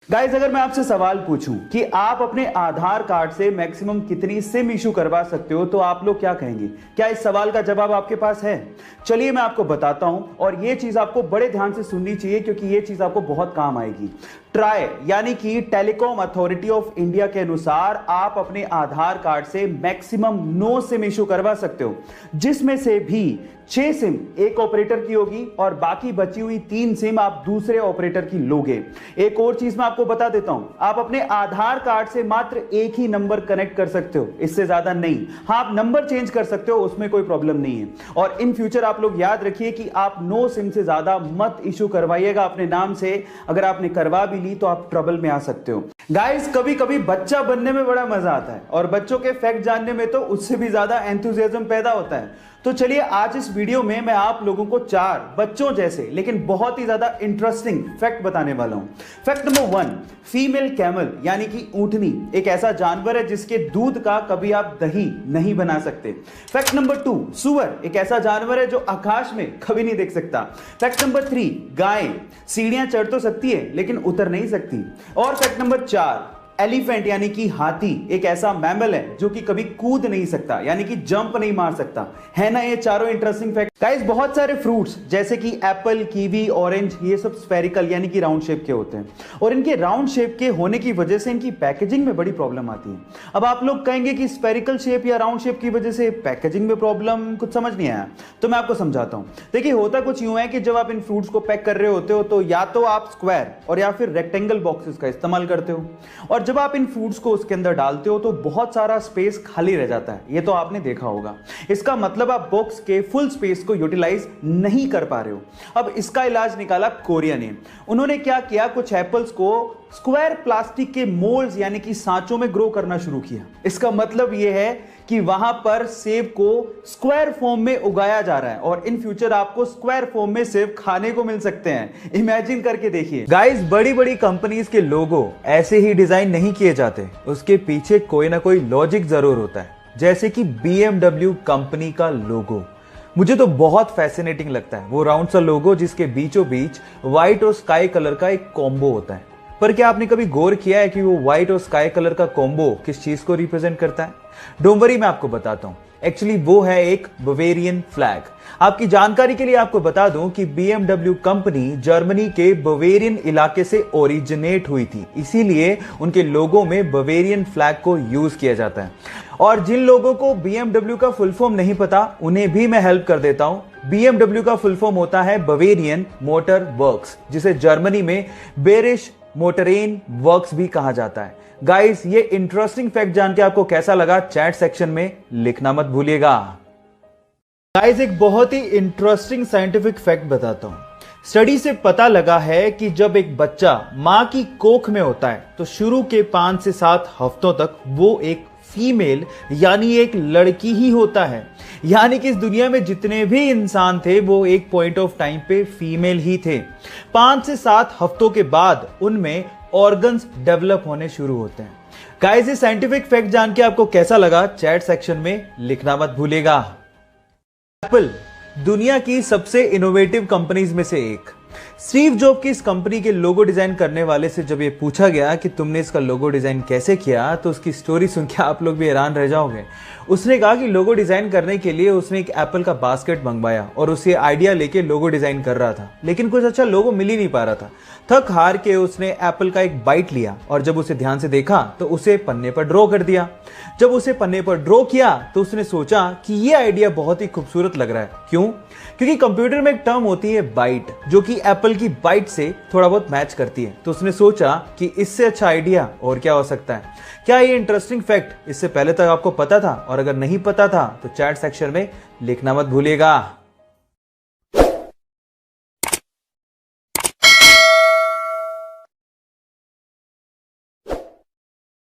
Guys, अगर मैं आपसे सवाल पूछूं कि आप अपने आधार कार्ड से मैक्सिमम कितनी सिम इशू करवा सकते हो, तो आप लोग क्या कहेंगे? क्या इस सवाल का जवाब आपके पास है? चलिए मैं आपको बताता हूं, और ये चीज आपको बड़े ध्यान से सुननी चाहिए क्योंकि ये चीज आपको बहुत काम आएगी। ट्राई यानी कि टेलीकॉम अथॉरिटी ऑफ इंडिया के अनुसार आप अपने आधार कार्ड से मैक्सिमम 9 सिम इशू करवा सकते हो, जिसमें से भी 6 सिम एक ऑपरेटर की होगी और बाकी बची हुई 3 सिम आप दूसरे ऑपरेटर की लोगे। एक और चीज मैं आपको बता देता हूं, आप अपने आधार कार्ड से मात्र एक ही नंबर कनेक्ट कर सकते हो, इससे ज्यादा नहीं। हाँ, आप नंबर चेंज कर सकते हो, उसमें कोई प्रॉब्लम नहीं है। और इन फ्यूचर आप लोग याद रखिए कि आप 9 सिम से ज्यादा मत इशू करवाइएगा अपने नाम से। अगर आपने करवा भी ली तो आप ट्रबल में आ सकते हो। गाइस, कभी कभी बच्चा बनने में बड़ा मजा आता है और बच्चों के फैक्ट जानने में तो उससे भी ज्यादा एंथुसियाज्म पैदा होता है। तो चलिए आज इस वीडियो में मैं आप लोगों को 4 बच्चों जैसे लेकिन बहुत ही ज्यादा इंटरेस्टिंग फैक्ट बताने वाला हूं। फैक्ट नंबर 1, फीमेल कैमल यानी कि ऊंटनी एक ऐसा जानवर है जिसके दूध का कभी आप दही नहीं बना सकते। फैक्ट नंबर 2, सुअर एक ऐसा जानवर है जो आकाश में कभी नहीं देख सकता। फैक्ट नंबर 3, गाय सीढ़ियां चढ़ तो सकती है लेकिन उतर नहीं सकती। और फैक्ट नंबर 4, एलिफेंट यानी कि हाथी एक ऐसा मैमल है जो कि कभी कूद नहीं सकता, यानी कि जंप नहीं मार सकता। है ना ये चारों इंटरेस्टिंग फैक्ट? गाइस, बहुत सारे फ्रूट्स जैसे कि एप्पल, कीवी, ऑरेंज, ये सब स्फेरिकल यानी कि राउंड शेप के होते हैं, और इनके राउंड शेप के होने की वजह से इनकी पैकेजिंग में बड़ी प्रॉब्लम आती है। अब आप लोग कहेंगे कि स्फेरिकल शेप या राउंड शेप की वजह से पैकेजिंग में प्रॉब्लम, कुछ समझ नहीं आया, तो मैं आपको समझाता हूं। देखिए, होता कुछ यूं है कि जब आप इन फ्रूट्स को पैक कर रहे होते हो तो या तो आप स्क्वायर और या फिर रेक्टेंगल बॉक्सेस का इस्तेमाल करते हो, और जब आप इन फ्रूट्स को उसके अंदर डालते हो तो बहुत सारा स्पेस खाली रह जाता है। ये तो आपने देखा होगा। इसका मतलब आप बॉक्स के फुल स्पेस को यूटिलाइज नहीं कर पा रहे हो। अब इसका इलाज निकाला कोरिया ने। उन्होंने क्या किया, कुछ एप्पल्स को स्क्वायर प्लास्टिक के मोल्ड्स यानी कि सांचों में ग्रो करना शुरू किया। इसका मतलब यह है कि वहां पर सेब को स्क्वायर फॉर्म में उगाया जा रहा है और इन फ्यूचर आपको स्क्वायर फॉर्म में सेब खाने को मिल सकते हैं। इमेजिन करके देखिए। गाइस, बड़ी बड़ी कंपनीज के लोगो ऐसे ही डिजाइन नहीं किए जाते, उसके पीछे कोई ना कोई लॉजिक जरूर होता है। जैसे कि BMW कंपनी का लोगो मुझे तो बहुत फैसिनेटिंग लगता है। वो राउंड सा लोगो जिसके बीचों बीच व्हाइट और स्काई कलर का एक कॉम्बो होता है। पर क्या आपने कभी गौर किया है कि वो व्हाइट और स्काई कलर का कॉम्बो किस चीज को रिप्रेजेंट करता है? डोंट वरी, मैं आपको बताता हूं। एक्चुअली वो है एक बवेरियन फ्लैग। आपकी जानकारी के लिए आपको बता दूं कि BMW कंपनी जर्मनी के बवेरियन इलाके से ओरिजिनेट हुई थी, इसीलिए उनके लोगों में बवेरियन फ्लैग को यूज किया जाता है। और जिन लोगों को BMW का फुल फॉर्म नहीं पता, उन्हें भी मैं हेल्प कर देता हूं। BMW का फुल फॉर्म होता है बवेरियन मोटर वर्क्स, जिसे जर्मनी में बेरिश मोटरेन वर्क्स भी कहा जाता है। गाइस, ये इंटरेस्टिंग फैक्ट जान के आपको कैसा लगा, चैट सेक्शन में लिखना मत भूलिएगा। गाइस, एक बहुत ही इंटरेस्टिंग साइंटिफिक फैक्ट बताता हूं। स्टडी से पता लगा है कि जब एक बच्चा मां की कोख में होता है तो शुरू के 5 से 7 हफ्तों तक वो एक फीमेल यानी एक लड़की ही होता है। यानी कि इस दुनिया में जितने भी इंसान थे वो एक पॉइंट ऑफ टाइम पे फीमेल ही थे। 5 से 7 हफ्तों के बाद उनमें ऑर्गन्स डेवलप होने शुरू होते हैं। गाइस, ये साइंटिफिक फैक्ट जान के आपको कैसा लगा, चैट सेक्शन में लिखना मत भूलिएगा। एप्पल दुनिया की सबसे इनोवेटिव कंपनीज में से एक। स्टीव जॉब की इस कंपनी के लोगो डिजाइन करने वाले से जब ये पूछा गया कि तुमने इसका लोगो डिजाइन कैसे किया, तो उसकी स्टोरी सुन के आप लोग भी हैरान रह जाओगे। उसने कहा कि लोगो डिजाइन करने के लिए उसने एक एप्पल का बास्केट मंगवाया और उसे आइडिया लेके लोगो डिजाइन कर रहा था, लेकिन कुछ अच्छा लोगो मिल ही नहीं पा रहा था। थक हार के उसने एप्पल का एक बाइट लिया और जब उसे ध्यान से देखा तो उसे पन्ने पर ड्रॉ कर दिया। जब उसे पन्ने पर ड्रॉ किया तो उसने सोचा कि यह आइडिया बहुत ही खूबसूरत लग रहा है। क्यों? क्योंकि कंप्यूटर में एक टर्म होती है बाइट, जो कि एप्पल की बाइट से थोड़ा बहुत मैच करती है। तो उसने सोचा कि इससे अच्छा आइडिया और क्या हो सकता है। क्या ये इंटरेस्टिंग फैक्ट इससे पहले तक आपको पता था? और अगर नहीं पता था तो चैट सेक्शन में लिखना मत भूलिएगा।